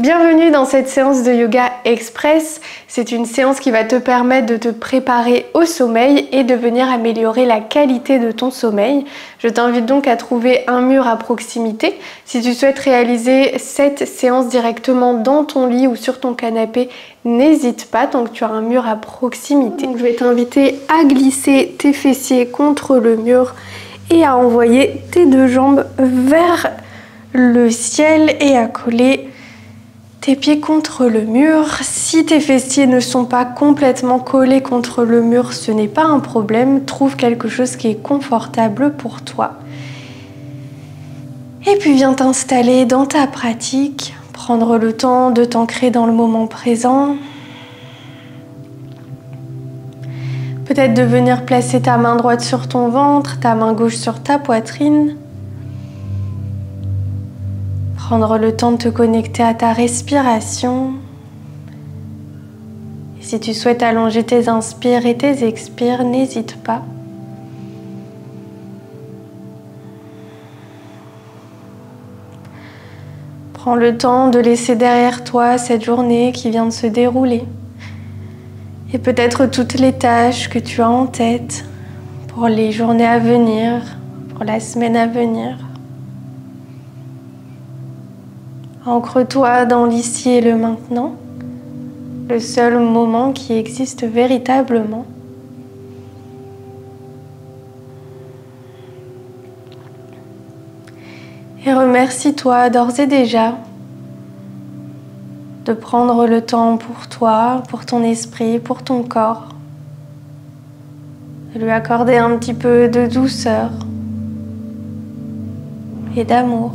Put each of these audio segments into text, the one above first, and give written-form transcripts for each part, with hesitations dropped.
Bienvenue dans cette séance de yoga express. C'est une séance qui va te permettre de te préparer au sommeil et de venir améliorer la qualité de ton sommeil. Je t'invite donc à trouver un mur à proximité. Si tu souhaites réaliser cette séance directement dans ton lit ou sur ton canapé, n'hésite pas tant que tu as un mur à proximité. Donc, je vais t'inviter à glisser tes fessiers contre le mur et à envoyer tes deux jambes vers le ciel et à coller tes pieds contre le mur. Si tes fessiers ne sont pas complètement collés contre le mur, ce n'est pas un problème. Trouve quelque chose qui est confortable pour toi. Et puis viens t'installer dans ta pratique. Prendre le temps de t'ancrer dans le moment présent. Peut-être de venir placer ta main droite sur ton ventre, ta main gauche sur ta poitrine. Prendre le temps de te connecter à ta respiration. Et si tu souhaites allonger tes inspires et tes expires, n'hésite pas. Prends le temps de laisser derrière toi cette journée qui vient de se dérouler. Et peut-être toutes les tâches que tu as en tête pour les journées à venir, pour la semaine à venir. Ancre-toi dans l'ici et le maintenant, le seul moment qui existe véritablement. Et remercie-toi d'ores et déjà de prendre le temps pour toi, pour ton esprit, pour ton corps, de lui accorder un petit peu de douceur et d'amour.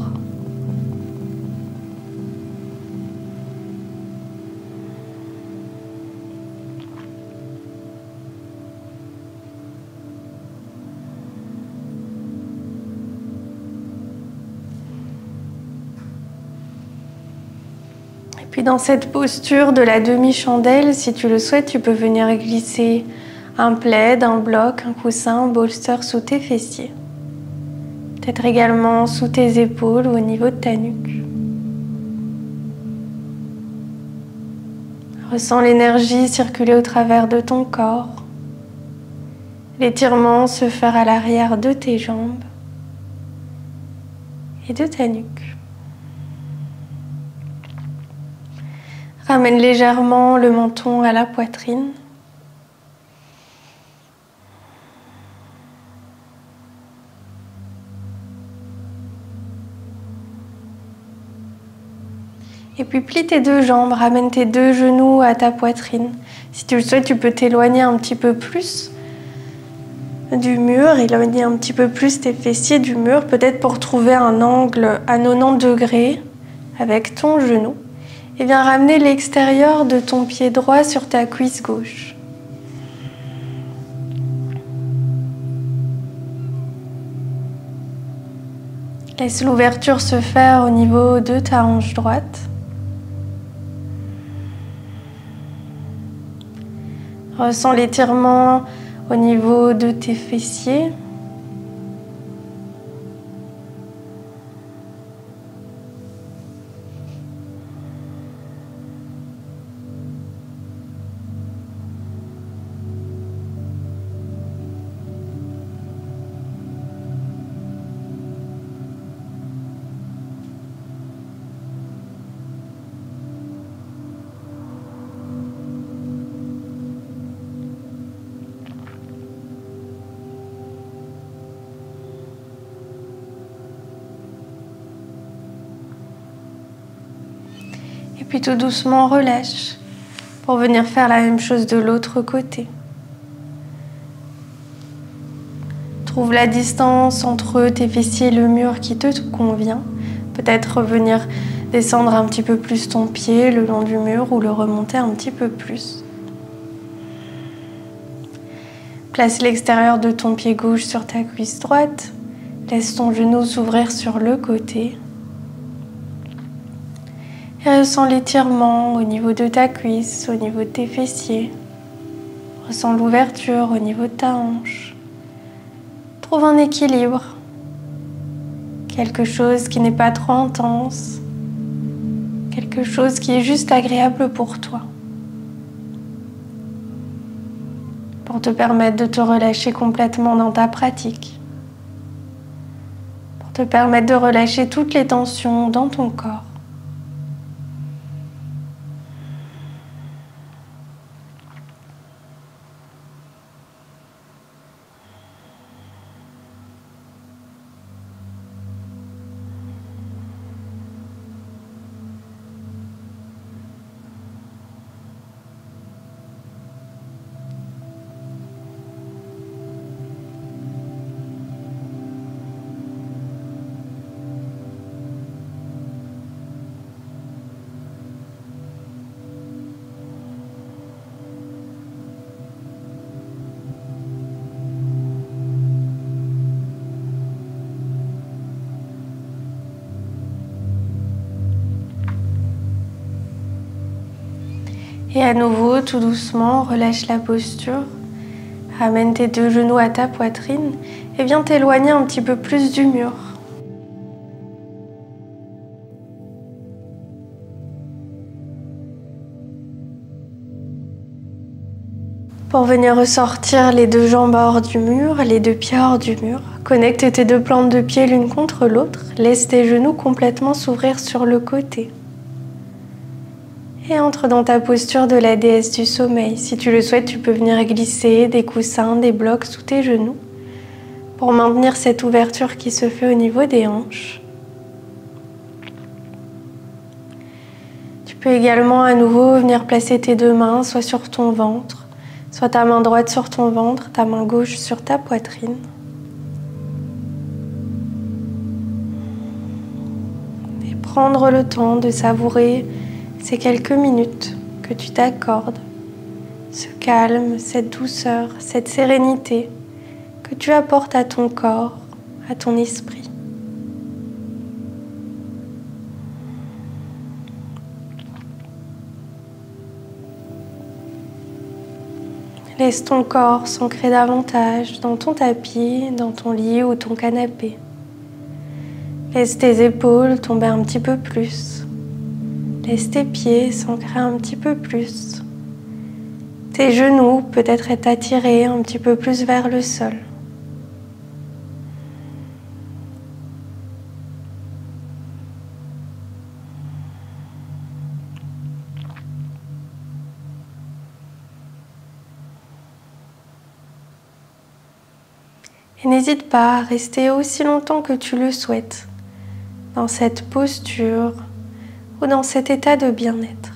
Puis dans cette posture de la demi-chandelle, si tu le souhaites, tu peux venir glisser un plaid, un bloc, un coussin, un bolster sous tes fessiers. Peut-être également sous tes épaules ou au niveau de ta nuque. Ressens l'énergie circuler au travers de ton corps. L'étirement se faire à l'arrière de tes jambes et de ta nuque. Ramène légèrement le menton à la poitrine. Et puis plie tes deux jambes, ramène tes deux genoux à ta poitrine. Si tu le souhaites, tu peux t'éloigner un petit peu plus du mur, éloigner un petit peu plus tes fessiers du mur, peut-être pour trouver un angle à 90 degrés avec ton genou. Et viens ramener l'extérieur de ton pied droit sur ta cuisse gauche. Laisse l'ouverture se faire au niveau de ta hanche droite. Ressens l'étirement au niveau de tes fessiers. Et puis tout doucement relâche pour venir faire la même chose de l'autre côté. Trouve la distance entre tes fessiers et le mur qui te convient. Peut-être venir descendre un petit peu plus ton pied le long du mur ou le remonter un petit peu plus. Place l'extérieur de ton pied gauche sur ta cuisse droite. Laisse ton genou s'ouvrir sur le côté. Et ressens l'étirement au niveau de ta cuisse, au niveau de tes fessiers. Ressens l'ouverture au niveau de ta hanche. Trouve un équilibre. Quelque chose qui n'est pas trop intense. quelque chose qui est juste agréable pour toi, pour te permettre de te relâcher complètement dans ta pratique, pour te permettre de relâcher toutes les tensions dans ton corps. Et à nouveau, tout doucement, relâche la posture. Ramène tes deux genoux à ta poitrine et viens t'éloigner un petit peu plus du mur. Pour venir ressortir les deux jambes hors du mur, les deux pieds hors du mur, connecte tes deux plantes de pied l'une contre l'autre, laisse tes genoux complètement s'ouvrir sur le côté. Et entre dans ta posture de la déesse du sommeil. Si tu le souhaites, tu peux venir glisser des coussins, des blocs sous tes genoux pour maintenir cette ouverture qui se fait au niveau des hanches. Tu peux également à nouveau venir placer tes deux mains soit sur ton ventre, soit ta main droite sur ton ventre, ta main gauche sur ta poitrine. Et prendre le temps de savourer ces quelques minutes que tu t'accordes, ce calme, cette douceur, cette sérénité que tu apportes à ton corps, à ton esprit. Laisse ton corps s'ancrer davantage dans ton tapis, dans ton lit ou ton canapé. Laisse tes épaules tomber un petit peu plus. Laisse tes pieds s'ancrer un petit peu plus. Tes genoux peut-être être attirés un petit peu plus vers le sol. Et n'hésite pas à rester aussi longtemps que tu le souhaites dans cette posture ou dans cet état de bien-être.